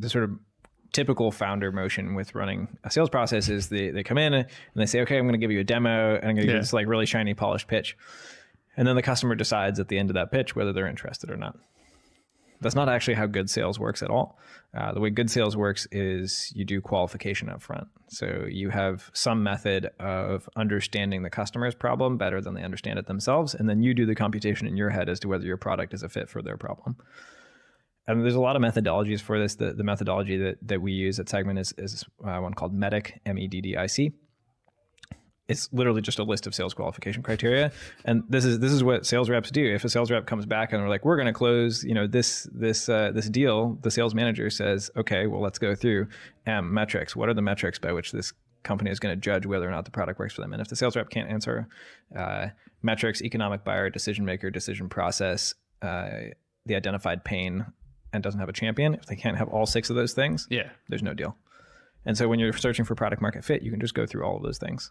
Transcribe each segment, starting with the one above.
the sort of typical founder motion with running a sales process is they come in and they say, okay, I'm going to give you a demo and I'm going to give you this like really shiny polished pitch. And then the customer decides at the end of that pitch whether they're interested or not. That's not actually how good sales works at all. The way good sales works is you do qualification up front. So you have some method of understanding the customer's problem better than they understand it themselves. And then you do the computation in your head as to whether your product is a fit for their problem. And there's a lot of methodologies for this. The methodology that we use at Segment is one called MEDDIC, MEDDIC. It's literally just a list of sales qualification criteria. And this is what sales reps do. If a sales rep comes back and they're like, we're going to close, this deal, the sales manager says, okay, well, let's go through metrics. What are the metrics by which this company is going to judge whether or not the product works for them? And if the sales rep can't answer metrics, economic buyer, decision maker, decision process, the identified pain, and doesn't have a champion, if they can't have all 6 of those things, there's no deal. And so when you're searching for product market fit, you can just go through all of those things.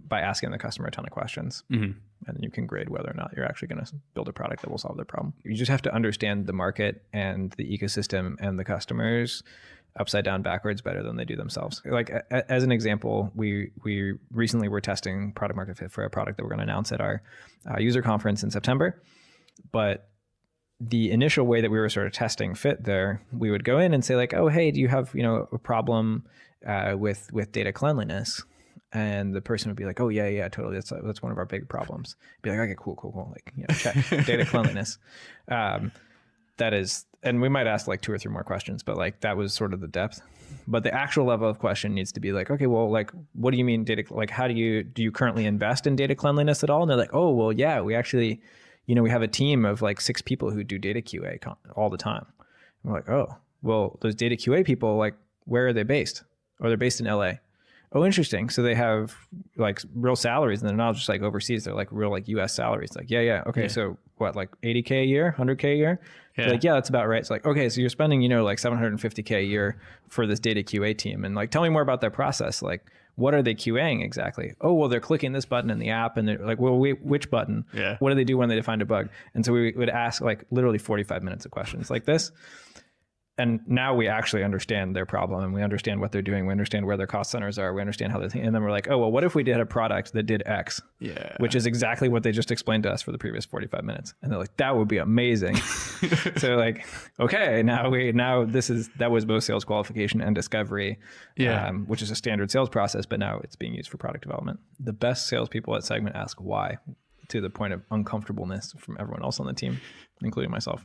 By asking the customer a ton of questions. And then you can grade whether or not you're actually going to build a product that will solve their problem. You just have to understand the market and the ecosystem and the customers upside down backwards better than they do themselves. Like as an example, we recently were testing product market fit for a product that we're going to announce at our user conference in September. But the initial way that we were sort of testing fit there, we would go in and say like, oh, hey, do you have a problem with data cleanliness? And the person would be like, oh, yeah, totally. That's one of our big problems. Be like, okay, cool. Like, check data cleanliness. That is, and we might ask like 2 or 3 more questions, but like that was sort of the depth. But the actual level of question needs to be like, okay, well, like, what do you mean data? Like, do you currently invest in data cleanliness at all? And they're like, oh, well, yeah, we actually, we have a team of like 6 people who do data QA all the time. And we're like, oh, well, those data QA people, like, where are they based? Or they're based in LA. Oh, interesting. So they have like real salaries and they're not just like overseas. They're like real like US salaries. Like, yeah. Okay. Yeah. So what, like 80K a year, 100K a year? Yeah. Like, yeah, that's about right. It's like, okay, so you're spending, like 750K a year for this data QA team. And like, tell me more about their process. Like, what are they QAing exactly? Oh, well, they're clicking this button in the app and they're like, well, wait, which button? Yeah. What do they do when they find a bug? And so we would ask like literally 45 minutes of questions like this. And now we actually understand their problem and we understand what they're doing. We understand where their cost centers are. We understand how they think. And then we're like, oh, well, what if we did a product that did X? Yeah. Which is exactly what they just explained to us for the previous 45 minutes. And they're like, that would be amazing. So like, okay, that was both sales qualification and discovery, which is a standard sales process, but now it's being used for product development. The best salespeople at Segment ask why, to the point of uncomfortableness from everyone else on the team, including myself.